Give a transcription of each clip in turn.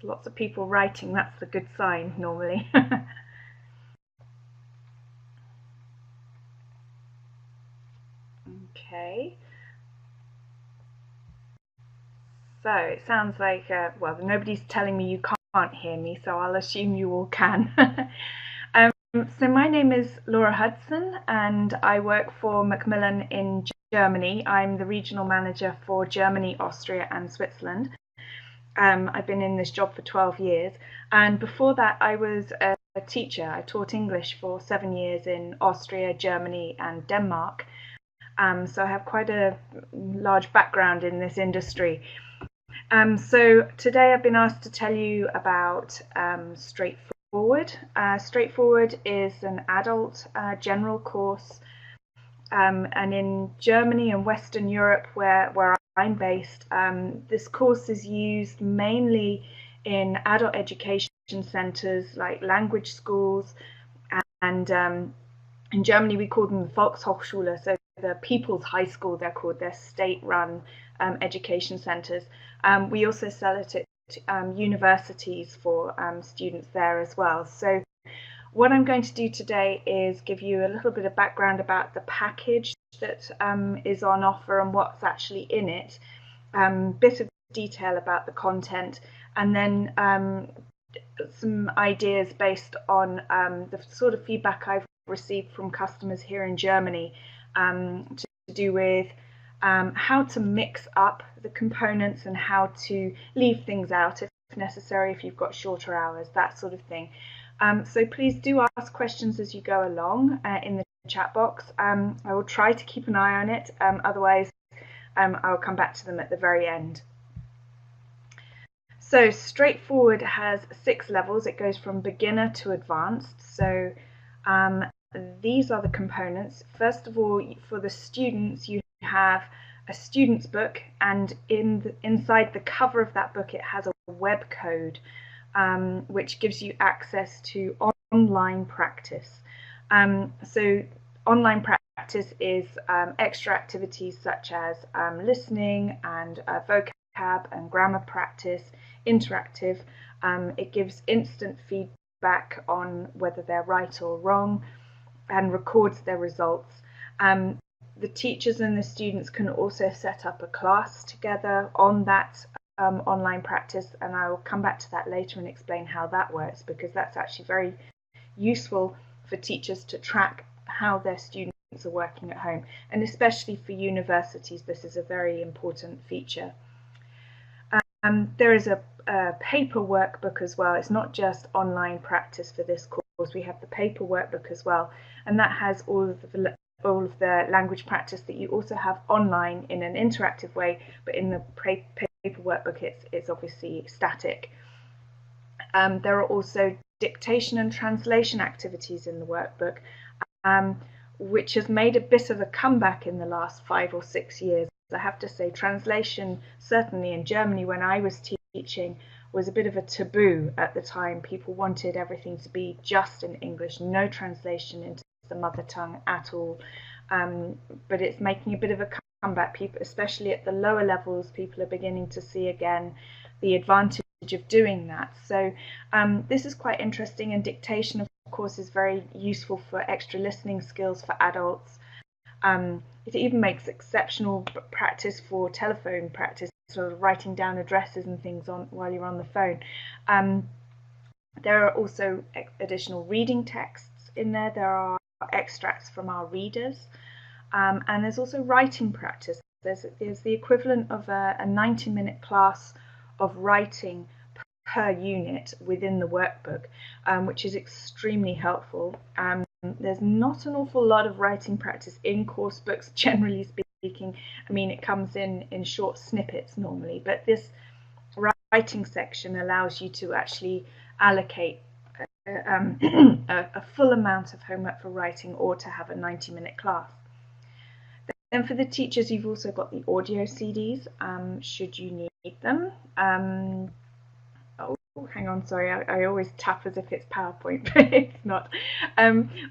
lots of people writing. That's a good sign normally. Okay. So it sounds like, well, nobody's telling me you can't hear me, so I'll assume you all can. So my name is Laura Hudson, and I work for Macmillan in Germany. I'm the regional manager for Germany, Austria, and Switzerland. I've been in this job for 12 years, and before that I was a teacher. I taught English for 7 years in Austria, Germany, and Denmark. So I have quite a large background in this industry. So today I've been asked to tell you about Straightforward. Straightforward is an adult general course, and in Germany and Western Europe, where I'm based, this course is used mainly in adult education centres like language schools, and in Germany we call them Volkshochschule, so the People's High School they're called. They're state-run education centres. We also sell it at universities for students there as well. So what I'm going to do today is give you a little bit of background about the package that is on offer and what's actually in it, bit of detail about the content, and then some ideas based on the sort of feedback I've received from customers here in Germany to do with how to mix up the components and how to leave things out if necessary, if you've got shorter hours, that sort of thing. So please do ask questions as you go along in the chat box. I will try to keep an eye on it, otherwise I'll come back to them at the very end. So Straightforward has 6 levels. It goes from beginner to advanced. So these are the components. First of all, for the students, you have a student's book, and inside the cover of that book it has a web code which gives you access to online practice. So online practice is extra activities such as listening and vocab and grammar practice, interactive. It gives instant feedback on whether they're right or wrong and records their results. The teachers and the students can also set up a class together on that online practice, and I will come back to that later and explain how that works, because that's actually very useful for teachers to track how their students are working at home, and especially for universities this is a very important feature. There is a paper workbook as well. It's not just online practice for this course, we have the paper workbook as well, and that has all of the language practice that you also have online in an interactive way, but in the paper workbook it's obviously static. There are also dictation and translation activities in the workbook, which has made a bit of a comeback in the last 5 or 6 years. I have to say, translation, certainly in Germany when I was teaching, was a bit of a taboo at the time. People wanted everything to be just in English, no translation into the mother tongue at all. But it's making a bit of a comeback. People, especially at the lower levels, people are beginning to see again the advantage of doing that. So this is quite interesting, and dictation of course is very useful for extra listening skills for adults. It even makes exceptional practice for telephone practice, sort of writing down addresses and things while you're on the phone. There are also additional reading texts in there. There are extracts from our readers, and there's also writing practice. There's the equivalent of a 90-minute class of writing per unit within the workbook, which is extremely helpful. There's not an awful lot of writing practice in course books, generally speaking. I mean, it comes in short snippets normally, but this writing section allows you to actually allocate a full amount of homework for writing, or to have a 90-minute class. Then for the teachers, you've also got the audio CDs, should you need them. Oh, hang on, sorry, I always tap as if it's PowerPoint, but it's not.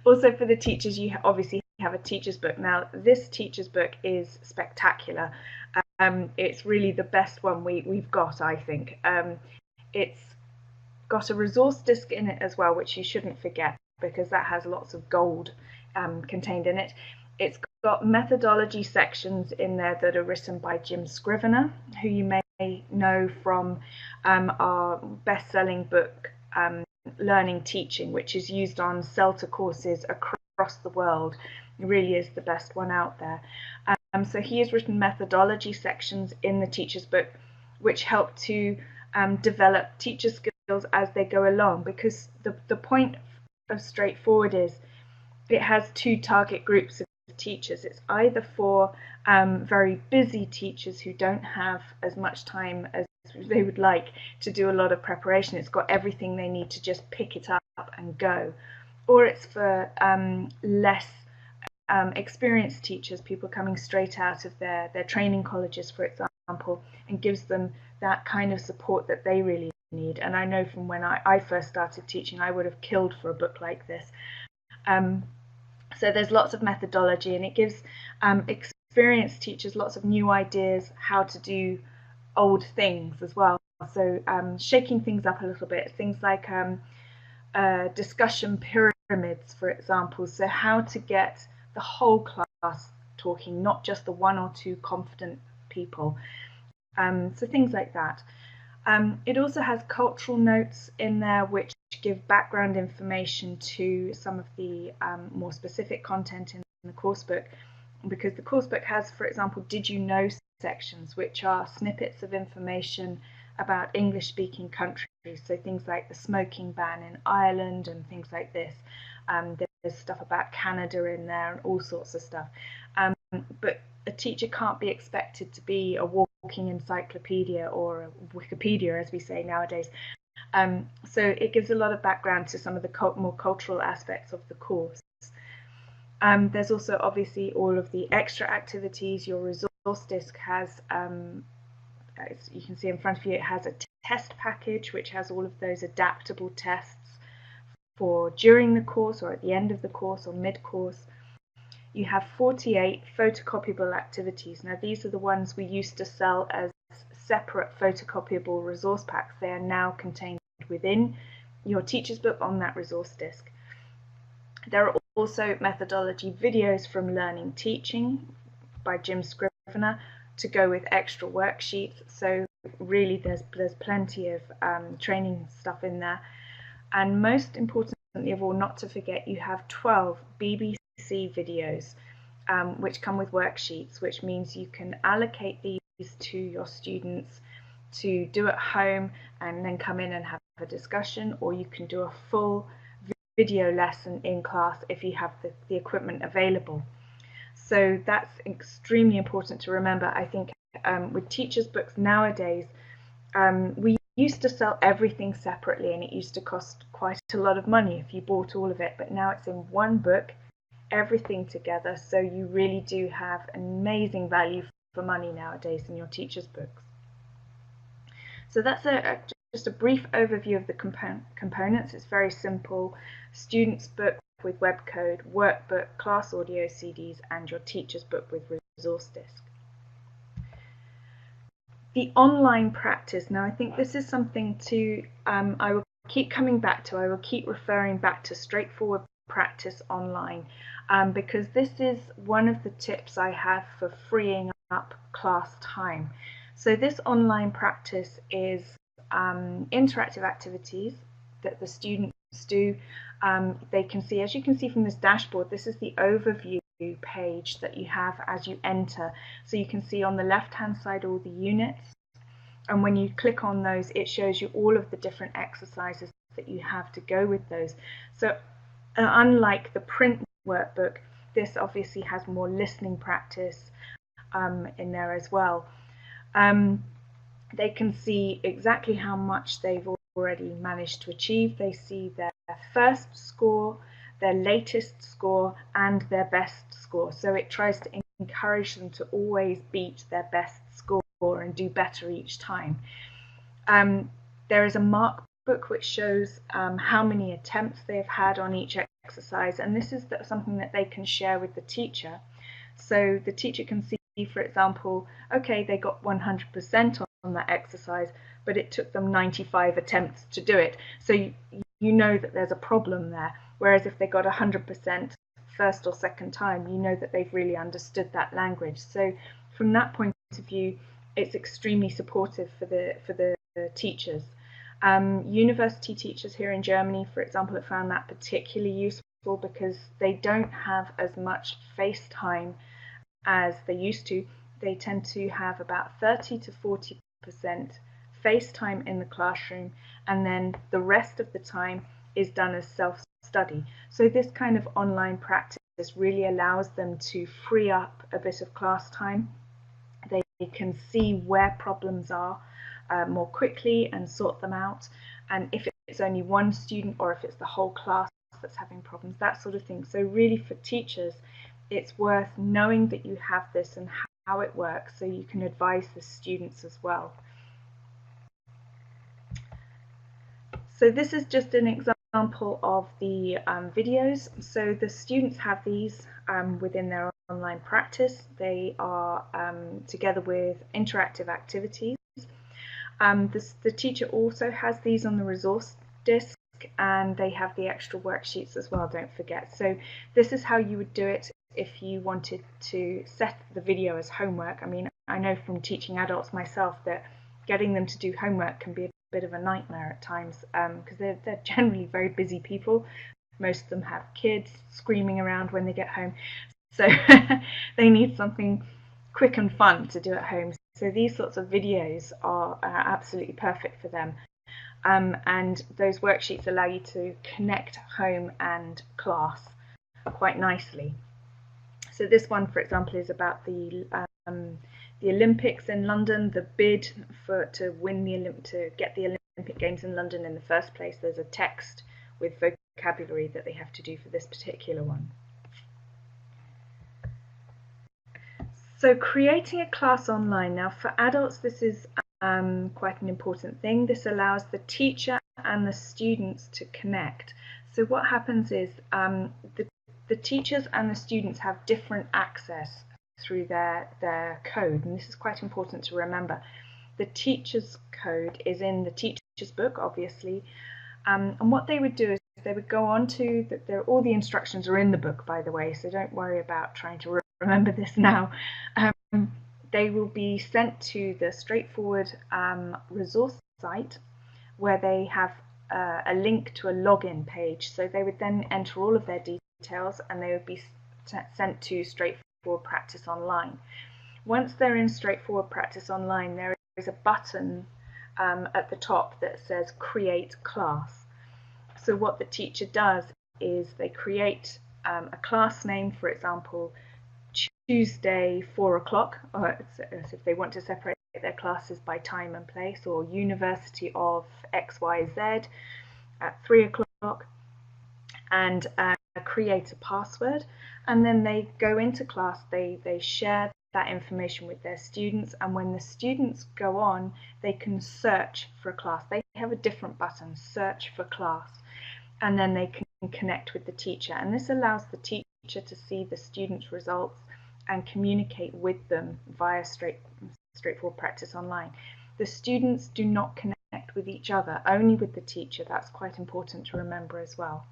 Also for the teachers, you obviously have a teacher's book. Now, this teacher's book is spectacular. It's really the best one we've got, I think. It's got a resource disc in it as well, which you shouldn't forget because that has lots of gold contained in it. It's got methodology sections in there that are written by Jim Scrivener, who you may know from our best-selling book, Learning Teaching, which is used on CELTA courses across the world. It really is the best one out there. So he has written methodology sections in the teacher's book, which help to develop teacher skills as they go along, because the point of Straightforward is it has two target groups of teachers. It's either for very busy teachers who don't have as much time as they would like to do a lot of preparation. It's got everything they need to just pick it up and go. Or it's for less experienced teachers, people coming straight out of their training colleges, for example, and gives them that kind of support that they really need. And I know from when I first started teaching, I would have killed for a book like this. So there's lots of methodology, and it gives experienced teachers lots of new ideas how to do old things as well. So shaking things up a little bit, things like discussion pyramids, for example. So how to get the whole class talking, not just the one or two confident people. So things like that. It also has cultural notes in there which give background information to some of the more specific content in the course book, because the course book has, for example, did you know sections, which are snippets of information about English-speaking countries. So things like the smoking ban in Ireland and things like this. There's stuff about Canada in there and all sorts of stuff. But a teacher can't be expected to be a walking encyclopedia or a Wikipedia, as we say nowadays. So it gives a lot of background to some of the more cultural aspects of the course. There's also obviously all of the extra activities. Your resource disc has, as you can see in front of you, it has a test package which has all of those adaptable tests for during the course or at the end of the course or mid-course. You have 48 photocopyable activities. Now these are the ones we used to sell as separate photocopyable resource packs. They are now contained within your teacher's book on that resource disc. There are also methodology videos from Learning Teaching by Jim Scrivener to go with extra worksheets. So really there's plenty of training stuff in there. And most importantly of all, not to forget, you have 12 BBC videos which come with worksheets, which means you can allocate these to your students to do at home and then come in and have a discussion, or you can do a full video lesson in class if you have the equipment available. So that's extremely important to remember. I think with teachers' books nowadays, we used to sell everything separately and it used to cost quite a lot of money if you bought all of it, but now it's in one book, everything together, so you really do have amazing value for money nowadays in your teachers' books. So that's just a brief overview of the components. It's very simple. Students' book with web code, workbook, class audio CDs, and your teacher's book with resource disc. The online practice. Now I think this is something to, I will keep coming back to, I will keep referring back to Straightforward Practice Online, because this is one of the tips I have for freeing up class time. So this online practice is interactive activities that the students do. They can see, as you can see from this dashboard, this is the overview page that you have as you enter. So you can see on the left hand side all the units, and when you click on those it shows you all of the different exercises that you have to go with those. So unlike the print workbook, this obviously has more listening practice in there as well. They can see exactly how much they've already managed to achieve. They see their first score, their latest score, and their best score. So it tries to encourage them to always beat their best score and do better each time. There is a mark book which shows how many attempts they've had on each exercise, and this is something that they can share with the teacher. So the teacher can see, for example, okay, they got 100% on that exercise, but it took them 95 attempts to do it. So you know that there's a problem there. Whereas if they got 100% first or second time, you know that they've really understood that language. So from that point of view, it's extremely supportive for the teachers. University teachers here in Germany, for example, have found that particularly useful because they don't have as much face time as they used to. They tend to have about 30 to 40% face time in the classroom, and then the rest of the time is done as self-study. So this kind of online practice really allows them to free up a bit of class time. They can see where problems are more quickly and sort them out, and if it's only one student or if it's the whole class that's having problems, that sort of thing. So really for teachers, it's worth knowing that you have this and how it works so you can advise the students as well. So this is just an example of the videos. So the students have these within their online practice. They are together with interactive activities. The teacher also has these on the resource disc, and they have the extra worksheets as well, don't forget. So this is how you would do it if you wanted to set the video as homework. I mean, I know from teaching adults myself that getting them to do homework can be a bit of a nightmare at times because they're generally very busy people. Most of them have kids screaming around when they get home, so they need something quick and fun to do at home. So these sorts of videos are absolutely perfect for them. And those worksheets allow you to connect home and class quite nicely. So this one, for example, is about the Olympics in London, the bid to get the Olympic Games in London in the first place. There's a text with vocabulary that they have to do for this particular one. So creating a class online. Now for adults, this is quite an important thing. This allows the teacher and the students to connect. So what happens is the teachers and the students have different access through their code, and this is quite important to remember. The teacher's code is in the teacher's book, obviously, and what they would do is they would go on to all the instructions are in the book, by the way, so don't worry about trying to remember this now. They will be sent to the straightforward resource site where they have a link to a login page. So they would then enter all of their details and they would be sent to Straightforward Practice Online. Once they're in Straightforward Practice Online, there is a button at the top that says Create Class. So what the teacher does is they create a class name, for example, Tuesday 4 o'clock, or if they want to separate their classes by time and place, or University of XYZ at 3 o'clock, and create a password, and then they go into class, they share that information with their students, and when the students go on, they can search for a class. They have a different button, Search for Class, and then they can connect with the teacher, and this allows the teacher to see the students' results and communicate with them via Straightforward Practice Online. The students do not connect with each other, only with the teacher. That's quite important to remember as well,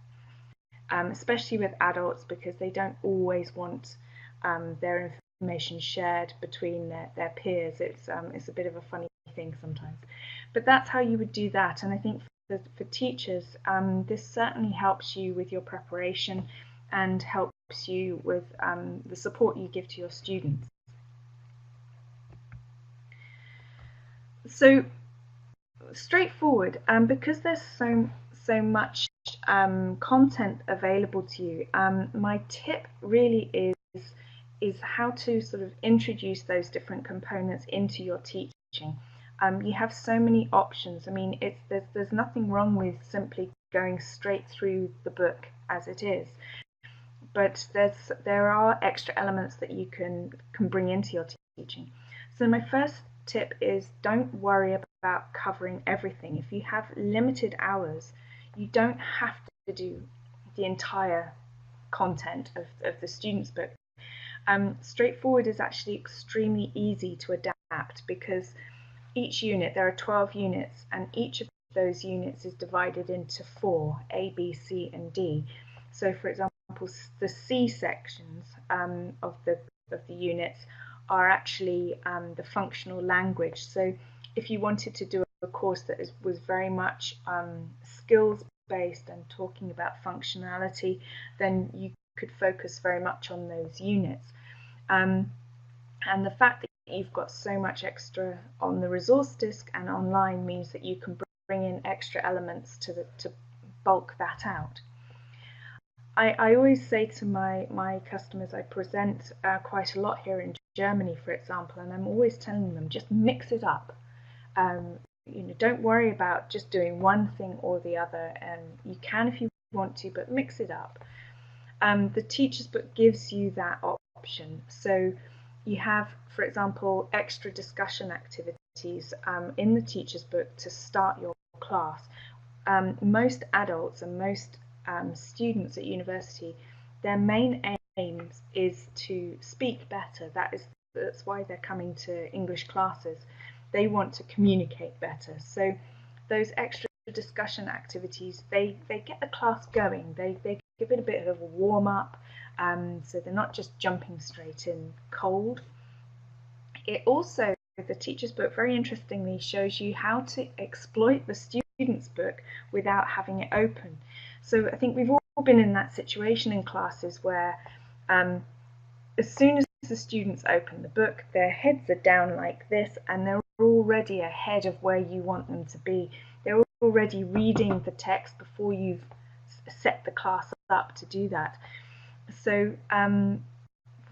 especially with adults, because they don't always want their information shared between their peers. It's a bit of a funny thing sometimes, but that's how you would do that. And I think for teachers, this certainly helps you with your preparation and helps you with the support you give to your students. So straightforward, because there's so much content available to you, my tip really is how to sort of introduce those different components into your teaching. You have so many options. I mean, there's nothing wrong with simply going straight through the book as it is, but there are extra elements that you can bring into your teaching. So my first tip is don't worry about covering everything. If you have limited hours, you don't have to do the entire content of the student's book. Straightforward is actually extremely easy to adapt, because each unit, there are 12 units, and each of those units is divided into 4, A, B, C, and D. So, for example, the C sections of the units are actually the functional language. So, if you wanted to do a course that was very much skills based and talking about functionality, then you could focus very much on those units. And the fact that you've got so much extra on the resource disc and online means that you can bring in extra elements to bulk that out. I always say to my customers, I present quite a lot here in Germany, for example, and I'm always telling them, just mix it up. Don't worry about just doing one thing or the other, and you can if you want to, but mix it up. The teacher's book gives you that option. So you have, for example, extra discussion activities in the teacher's book to start your class. Most adults and most students at university, their main aim is to speak better. That's why they're coming to English classes. They want to communicate better. So those extra discussion activities, they get the class going. They give it a bit of a warm up, so they're not just jumping straight in cold. It also, the teacher's book, very interestingly, shows you how to exploit the student's book without having it open. So I think we've all been in that situation in classes where as soon as the students open the book, their heads are down like this, and they're already ahead of where you want them to be. They're already reading the text before you've set the class up to do that. So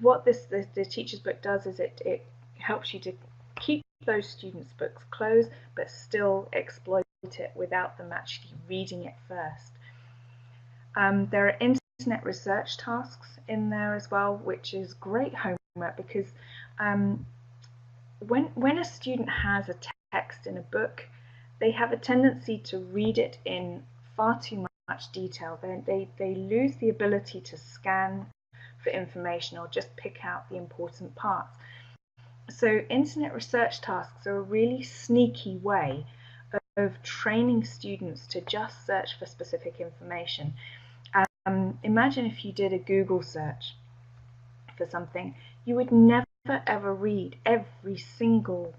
what the teacher's book does is it helps you to keep those students' books closed, but still exploit it without them actually reading it first. There are internet research tasks in there as well, which is great homework, because when a student has a text in a book, they have a tendency to read it in far too much detail. They lose the ability to scan for information or just pick out the important parts. So internet research tasks are a really sneaky way of training students to just search for specific information. Imagine if you did a Google search for something, you would never ever read every single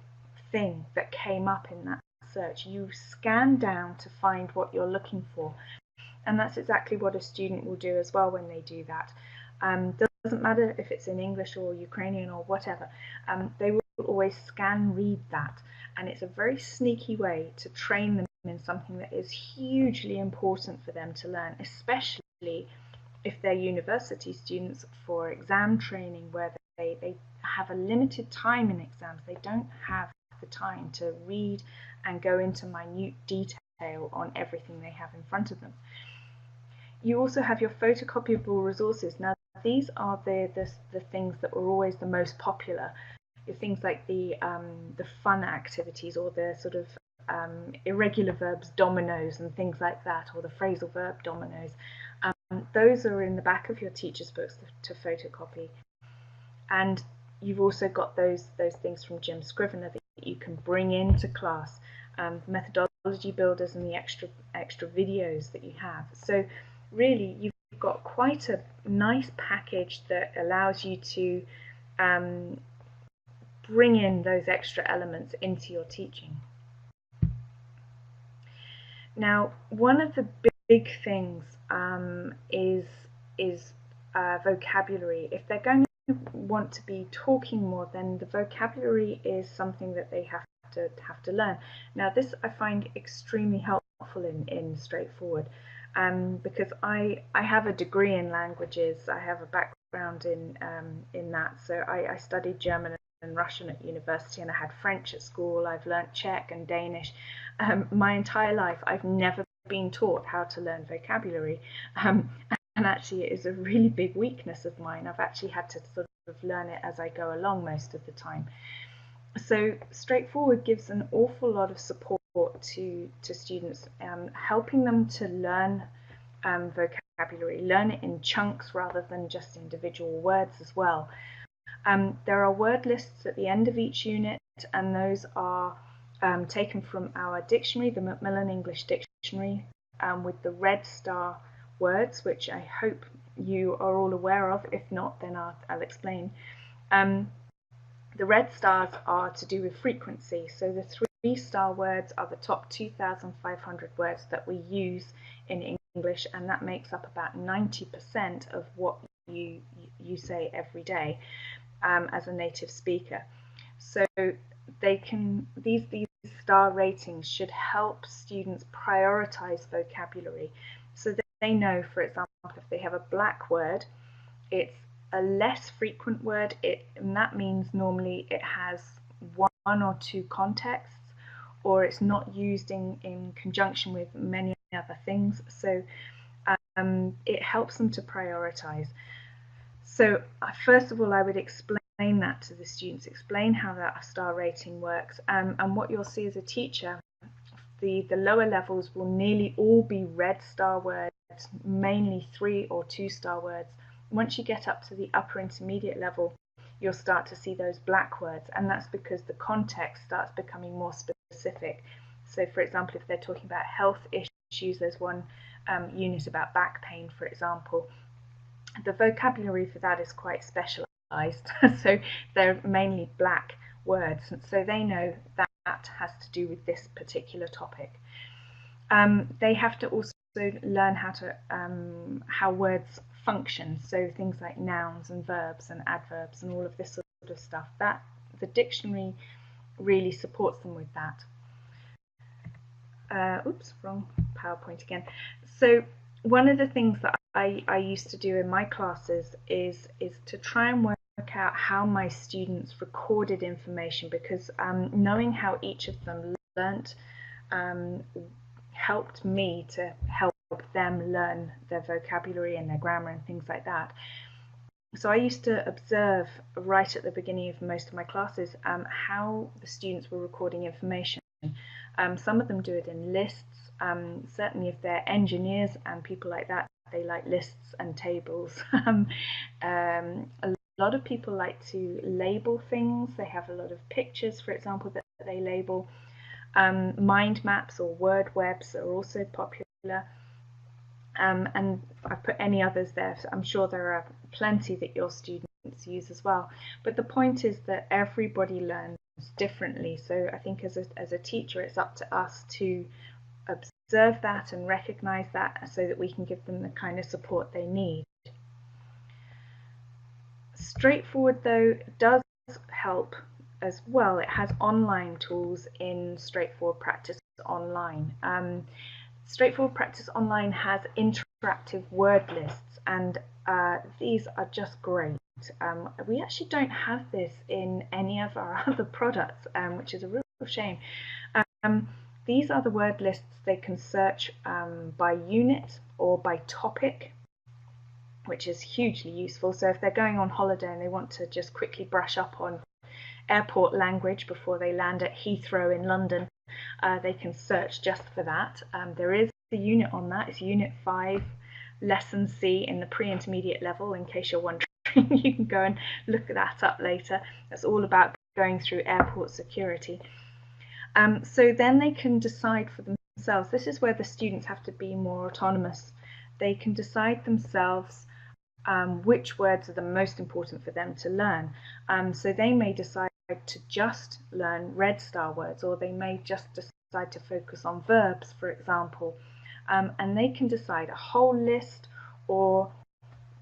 thing that came up in that search. You scan down to find what you're looking for, and that's exactly what a student will do as well when they do that. Doesn't matter if it's in English or Ukrainian or whatever, they will always scan read that, and it's a very sneaky way to train them in something that is hugely important for them to learn, especially if they're university students for exam training, where they have a limited time in exams. They don't have the time to read and go into minute detail on everything they have in front of them. You also have your photocopyable resources. Now, these are the things that were always the most popular. Things like the fun activities, or the sort of irregular verbs dominoes and things like that, or the phrasal verb dominoes. Those are in the back of your teacher's books to photocopy. And you've also got those things from Jim Scrivener that you can bring into class, methodology builders and the extra videos that you have. So really, you've got quite a nice package that allows you to bring in those extra elements into your teaching. Now, one of the big things is vocabulary. If they're going to want to be talking more, then the vocabulary is something that they have to learn. Now, this I find extremely helpful in Straightforward, because I have a degree in languages. I have a background in that. So I studied German and Russian at university, and I had French at school. I've learnt Czech and Danish. My entire life, I've never been taught how to learn vocabulary, and actually it is a really big weakness of mine. I've actually had to sort of learn it as I go along most of the time. So Straightforward gives an awful lot of support to students, helping them to learn vocabulary, learn it in chunks rather than just individual words as well. There are word lists at the end of each unit, and those are taken from our dictionary, the Macmillan English Dictionary, with the red star words, which I hope you are all aware of. If not, then I'll explain. The red stars are to do with frequency. So the 3-star words are the top 2,500 words that we use in English, and that makes up about 90% of what you say every day as a native speaker. So these star ratings should help students prioritize vocabulary. So they know, for example, if they have a black word, it's a less frequent word, and that means normally it has 1 or 2 contexts, or it's not used in conjunction with many other things. So it helps them to prioritize. So first of all, I would explain that to the students, explain how that star rating works, and what you'll see as a teacher, the lower levels will nearly all be red star words, mainly 3 or 2-star words. Once you get up to the upper intermediate level, you'll start to see those black words, and that's because the context starts becoming more specific. So for example, if they're talking about health issues, there's one unit about back pain, for example. The vocabulary for that is quite specialized, so they're mainly black words, so they know that has to do with this particular topic. They have to also learn how words function, so things like nouns and verbs and adverbs and all of this sort of stuff. That the dictionary really supports them with that. Oops, wrong PowerPoint again. So one of the things that I used to do in my classes is to try and work out how my students recorded information, because knowing how each of them learnt helped me to help them learn their vocabulary and their grammar and things like that. So I used to observe right at the beginning of most of my classes how the students were recording information. Some of them do it in lists. Certainly if they're engineers and people like that, they like lists and tables. A lot of people like to label things. They have a lot of pictures, for example, that they label. Mind maps or word webs are also popular. And I've put any others there, so I'm sure there are plenty that your students use as well. But the point is that everybody learns differently, so I think as a teacher it's up to us to observe that and recognize that so that we can give them the kind of support they need. Straightforward, though, does help as well. It has online tools in Straightforward Practice Online. Straightforward Practice Online has interactive word lists, and these are just great. We actually don't have this in any of our other products, which is a real shame. These are the word lists. They can search by unit or by topic, which is hugely useful. So if they're going on holiday and they want to just quickly brush up on airport language before they land at Heathrow in London, they can search just for that. There is a unit on that. It's Unit 5, Lesson C in the pre-intermediate level, in case you're wondering. You can go and look that up later. That's all about going through airport security. So then they can decide for themselves. This is where the students have to be more autonomous. They can decide themselves which words are the most important for them to learn. So they may decide to just learn red star words, or they may just decide to focus on verbs, for example. And they can decide a whole list or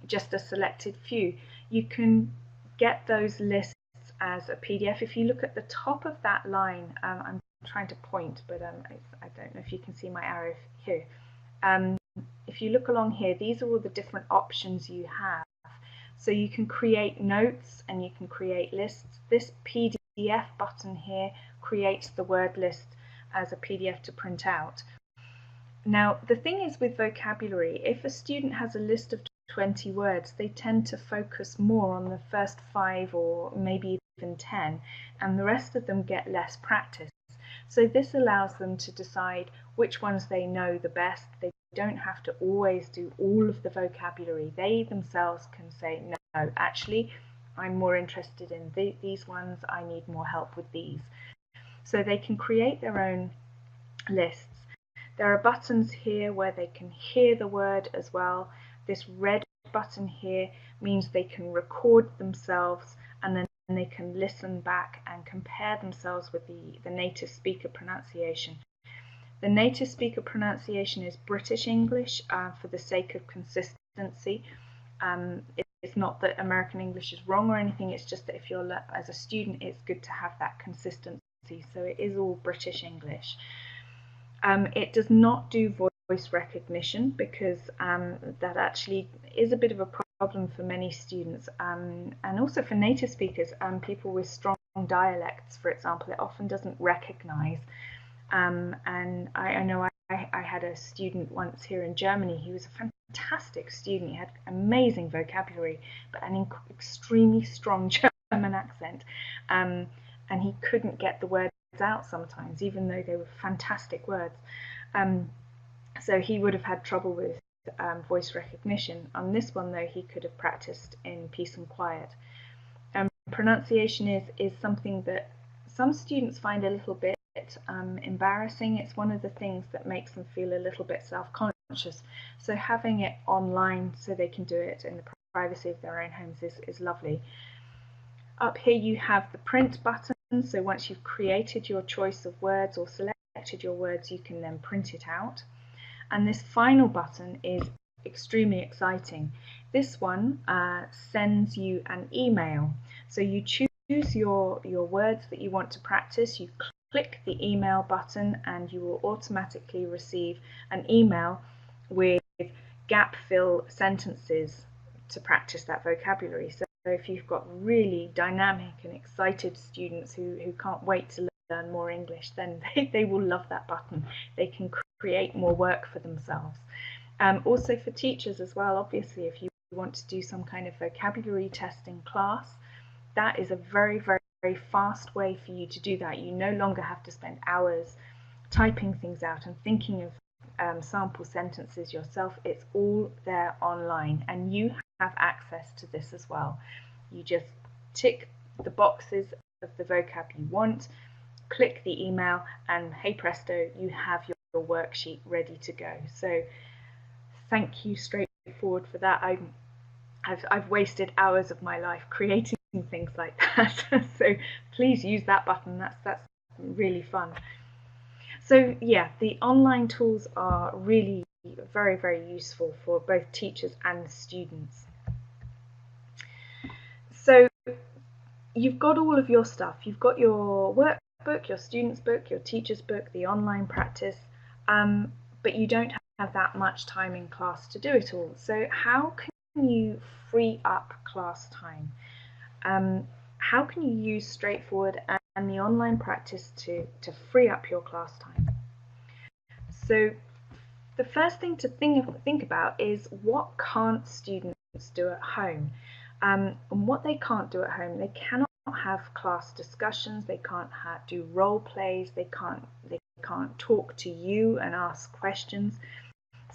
just a selected few. You can get those lists as a PDF. If you look at the top of that line, I'm trying to point, but I don't know if you can see my arrow here. If you look along here, these are all the different options you have. So you can create notes and you can create lists. This PDF button here creates the word list as a PDF to print out. Now, the thing is with vocabulary, if a student has a list of 20 words, they tend to focus more on the first 5 or maybe even 10, and the rest of them get less practice. So this allows them to decide which ones they know the best. They don't have to always do all of the vocabulary. They themselves can say, no, actually, I'm more interested in these ones. I need more help with these. So they can create their own lists. There are buttons here where they can hear the word as well. This red button here means they can record themselves, and then they can listen back and compare themselves with the native speaker pronunciation. The native speaker pronunciation is British English for the sake of consistency. It's not that American English is wrong or anything, it's just that if you're, as a student, it's good to have that consistency. So it is all British English. It does not do voice recognition because that actually is a bit of a problem for many students, and also for native speakers, people with strong dialects, for example. It often doesn't recognize. And I know I had a student once here in Germany. He was a fantastic student. He had amazing vocabulary, but an extremely strong German accent. And he couldn't get the words out sometimes, even though they were fantastic words. So he would have had trouble with voice recognition. On this one, though, he could have practiced in peace and quiet. Pronunciation is something that some students find a little bit embarrassing. It's one of the things that makes them feel a little bit self-conscious. So having it online so they can do it in the privacy of their own homes is lovely. Up here you have the print button. So once you've created your choice of words or selected your words, you can then print it out. And this final button is extremely exciting. This one sends you an email. So you choose your words that you want to practice, you click the email button, and you will automatically receive an email with gap fill sentences to practice that vocabulary. So if you've got really dynamic and excited students who can't wait to learn more English, then they will love that button. They can create more work for themselves. Also for teachers as well, obviously, if you want to do some kind of vocabulary test in class, that is a very, very, very fast way for you to do that. You no longer have to spend hours typing things out and thinking of sample sentences yourself. It's all there online, and you have access to this as well. You just tick the boxes of the vocab you want, click the email, and hey presto, you have your worksheet ready to go. So thank you, straightforward, for that. I've wasted hours of my life creating things like that. So please use that button. That's really fun. So yeah, the online tools are really very, very useful for both teachers and students. So you've got all of your stuff. You've got your workbook, your student's book, your teacher's book, the online practice, but you don't have that much time in class to do it all. So how can you free up class time? How can you use straightforward and the online practice to free up your class time? So the first thing to think about is what can't students do at home? And what they can't do at home, they cannot have class discussions, they can't do role plays, they can't talk to you and ask questions.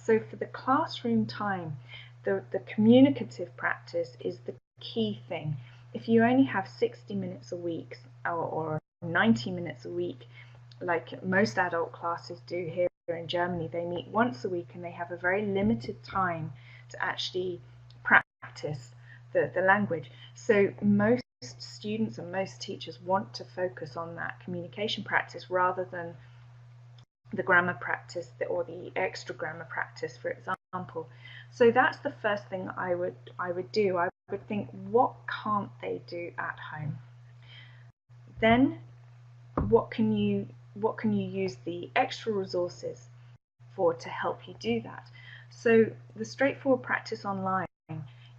So for the classroom time, the communicative practice is the key thing. If you only have 60 minutes a week or 90 minutes a week, like most adult classes do here in Germany, they meet once a week and they have a very limited time to actually practice the language. So most students and most teachers want to focus on that communication practice rather than the grammar practice or the extra grammar practice, for example. So that's the first thing I would do. I would think, what can't they do at home? Then what can you use the extra resources for to help you do that? So the straightforward practice online,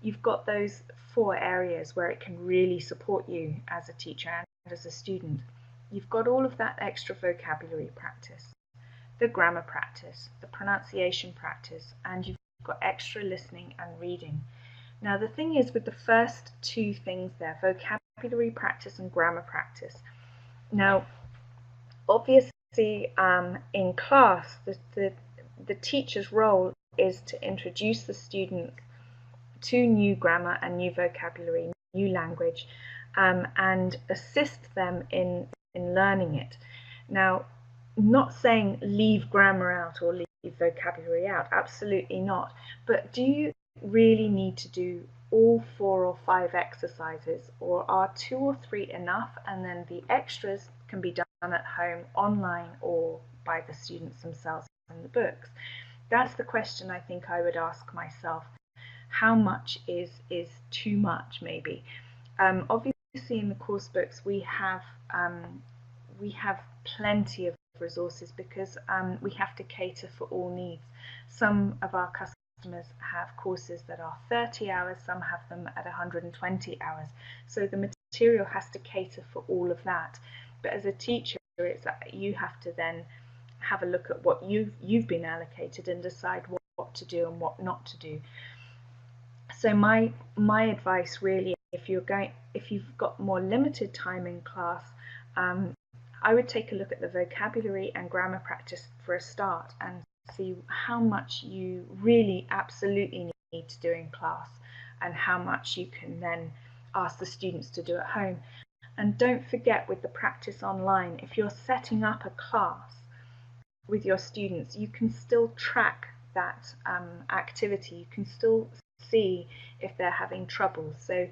you've got those 4 areas where it can really support you as a teacher and as a student. You've got all of that extra vocabulary practice, the grammar practice, the pronunciation practice, and you've got extra listening and reading. Now the thing is with the first 2 things there, vocabulary practice and grammar practice. Now obviously in class the teacher's role is to introduce the student to new grammar and new vocabulary, new language, and assist them in learning it. Now, not saying leave grammar out or leave vocabulary out, absolutely not. But do you really need to do all 4 or 5 exercises, or are 2 or 3 enough, and then the extras can be done at home, online, or by the students themselves in the books? That's the question I think I would ask myself. How much is too much, maybe? Obviously, in the course books, we have plenty of resources because we have to cater for all needs. Some of our customers have courses that are 30 hours, some have them at 120 hours. So the material has to cater for all of that. But as a teacher, it's you have to then have a look at what you've been allocated and decide what to do and what not to do. So my advice really, if you've got more limited time in class, I would take a look at the vocabulary and grammar practice for a start and see how much you really absolutely need to do in class and how much you can then ask the students to do at home. And don't forget, with the practice online, if you're setting up a class with your students, you can still track that activity. You can still see if they're having trouble. So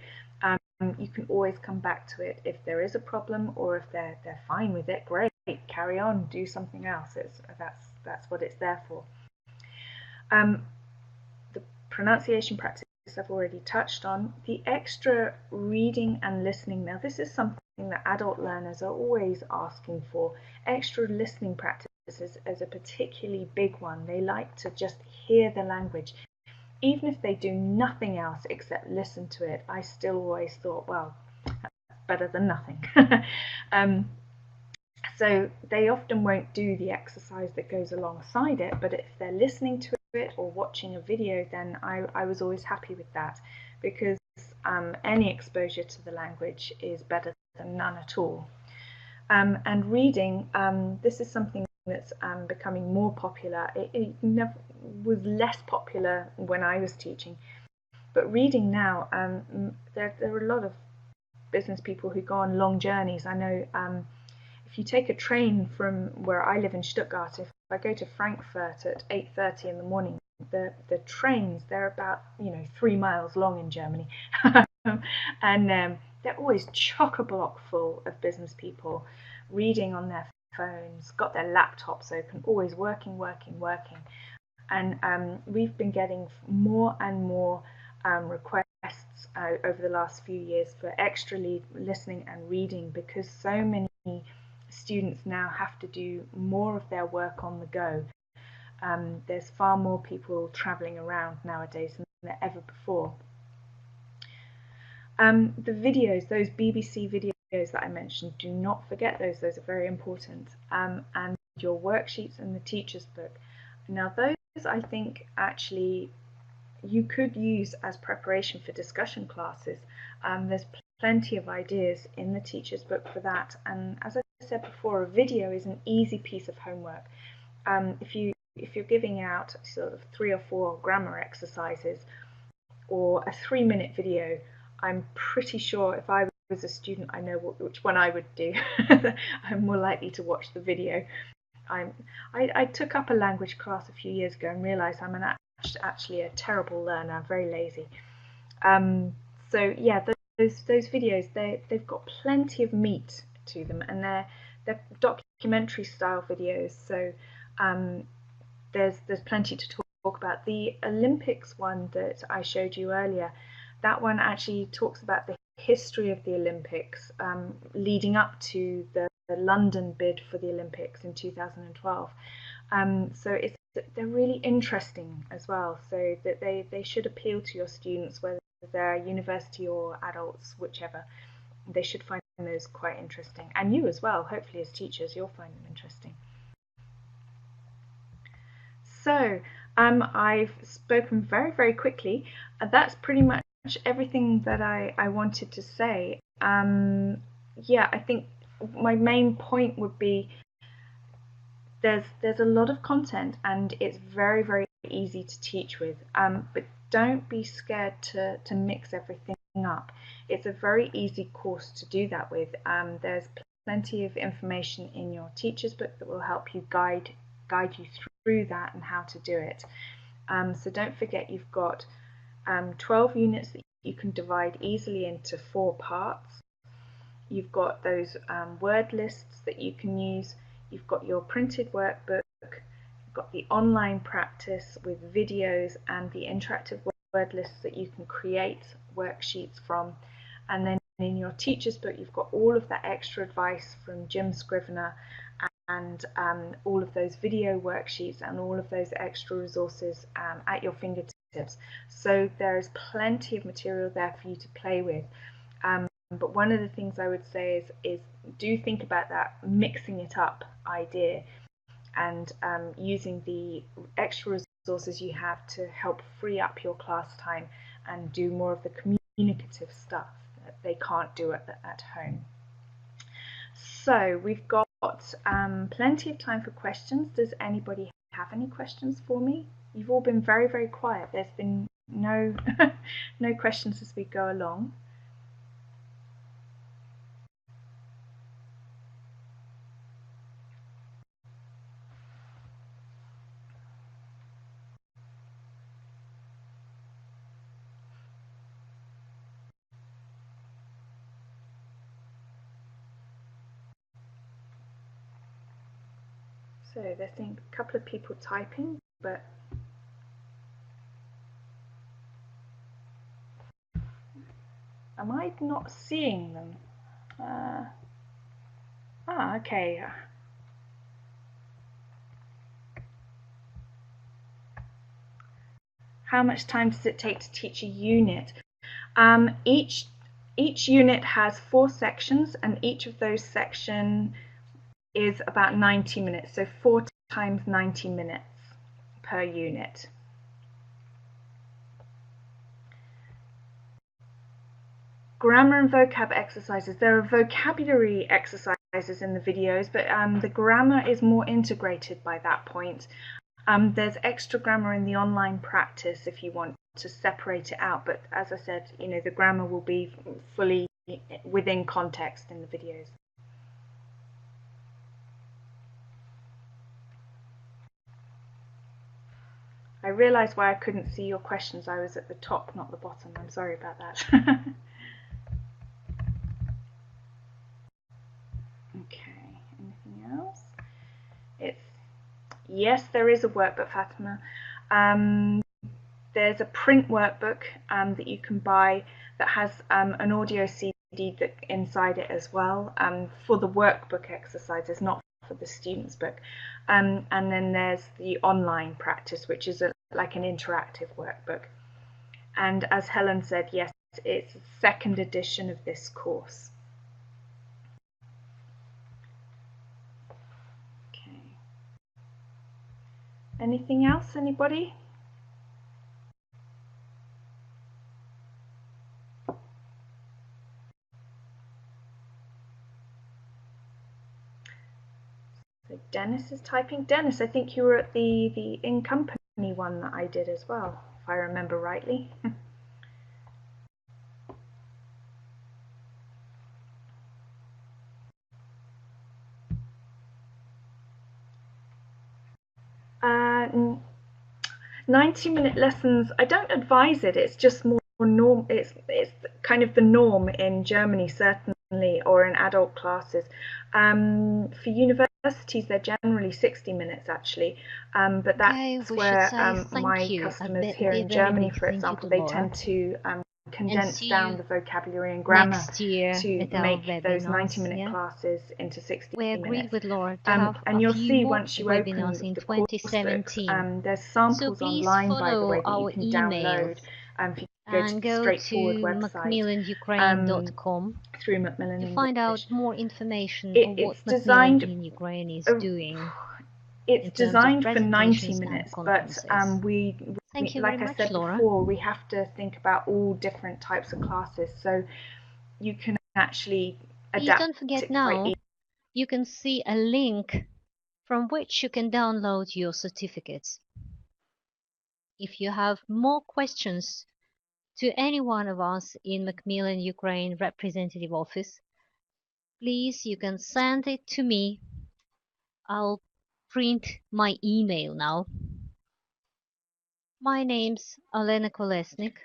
you can always come back to it if there is a problem, or if they're fine with it, great, carry on, do something else. That's what it's there for. The pronunciation practice I've already touched on. The extra reading and listening, now this is something that adult learners are always asking for. Extra listening practice is a particularly big one. They like to just hear the language. Even if they do nothing else except listen to it, I still always thought, well, that's better than nothing. So they often won't do the exercise that goes alongside it, but if they're listening to it or watching a video, then I was always happy with that, because any exposure to the language is better than none at all. And reading, this is something that's becoming more popular. It never was less popular when I was teaching, but reading now, there are a lot of business people who go on long journeys. I know if you take a train from where I live in Stuttgart, if I go to Frankfurt at 8:30 in the morning, the trains, they're about 3 miles long in Germany, and they're always chock-a-block full of business people reading on their phones, got their laptops open, always working. And we've been getting more and more requests over the last few years for extra listening and reading, because so many students now have to do more of their work on the go. There's far more people traveling around nowadays than there ever before. The videos, those BBC videos that I mentioned, do not forget those. Those are very important. And your worksheets and the teacher's book. Now those, I think, actually you could use as preparation for discussion classes. There's plenty of ideas in the teacher's book for that. And as I said before, a video is an easy piece of homework. If you're giving out sort of 3 or 4 grammar exercises or a 3-minute video, I'm pretty sure if I was a student, I know which one I would do. I'm more likely to watch the video. I took up a language class a few years ago and realised I'm actually a terrible learner. I'm very lazy. So yeah, those videos, they've got plenty of meat to them, and they're documentary style videos. So there's plenty to talk about. The Olympics one that I showed you earlier, that one actually talks about the history of the Olympics leading up to the London bid for the Olympics in 2012. So they're really interesting as well, so that they should appeal to your students, whether they're university or adults, whichever. They should find those quite interesting, and you as well, hopefully as teachers you'll find them interesting. So I've spoken very, very quickly. That's pretty much everything that I wanted to say. Yeah, I think my main point would be there's a lot of content, and it's very, very easy to teach with, but don't be scared to mix everything up. It's a very easy course to do that with. There's plenty of information in your teacher's book that will help you guide you through that and how to do it. So don't forget you've got 12 units that you can divide easily into 4 parts. You've got those word lists that you can use. You've got your printed workbook. You've got the online practice with videos and the interactive word lists that you can create worksheets from. And then in your teacher's book, you've got all of that extra advice from Jim Scrivener and all of those video worksheets and all of those extra resources at your fingertips. So there is plenty of material there for you to play with. But one of the things I would say is do think about that mixing it up idea and using the extra resources you have to help free up your class time and do more of the communicative stuff that they can't do at home. So we've got plenty of time for questions. Does anybody have any questions for me? You've all been very, very quiet. There's been no no questions as we go along. So there's a couple of people typing, but am I not seeing them? Okay. How much time does it take to teach a unit? Each unit has 4 sections, and each of those sections is about 90 minutes. So 4 times 90 minutes per unit. Grammar and vocab exercises. There are vocabulary exercises in the videos, but the grammar is more integrated by that point. There's extra grammar in the online practice if you want to separate it out, but as I said, you know, the grammar will be fully within context in the videos. I realised why I couldn't see your questions. I was at the top, not the bottom. I'm sorry about that. Okay, anything else? Yes, there is a workbook, Fatima. There's a print workbook that you can buy that has an audio CD inside it as well for the workbook exercises, not for the student's book. And then there's the online practice, which is like an interactive workbook. And as Helen said, yes, it's the 2nd edition of this course. Okay. Anything else, anybody? So Dennis is typing. Dennis, I think you were at the in company one that I did as well, if I remember rightly. Uh, 90-minute lessons, I don't advise it. It's just more norm. It's kind of the norm in Germany, certainly, or in adult classes. For universities, they're generally 60 minutes actually, but that's where my customers here in Germany, for example, they tend to condense down the vocabulary and grammar to make those 90-minute classes into 60 minutes. We agreed with Laura to and have you'll a few see more once you open webinars in the course 2017. book, there's samples so please online, by the way, that follow you can our download. If you go to the straightforward website macmillanyukraine.com through Macmillan to find English. out more information on what It's Macmillan designed in Ukraine is doing. It's designed for 90 minutes, but Thank you like very I much, said Laura. before, we have to think about all different types of classes, so you can actually adapt. Please don't forget now, you can see a link from which you can download your certificates. If you have more questions to any one of us in Macmillan Ukraine representative office, please, you can send it to me. I'll print my email now. My name's Olena Kolesnik.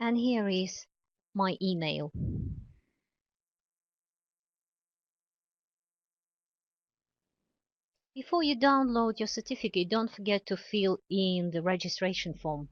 And here is my email. Before you download your certificate, don't forget to fill in the registration form.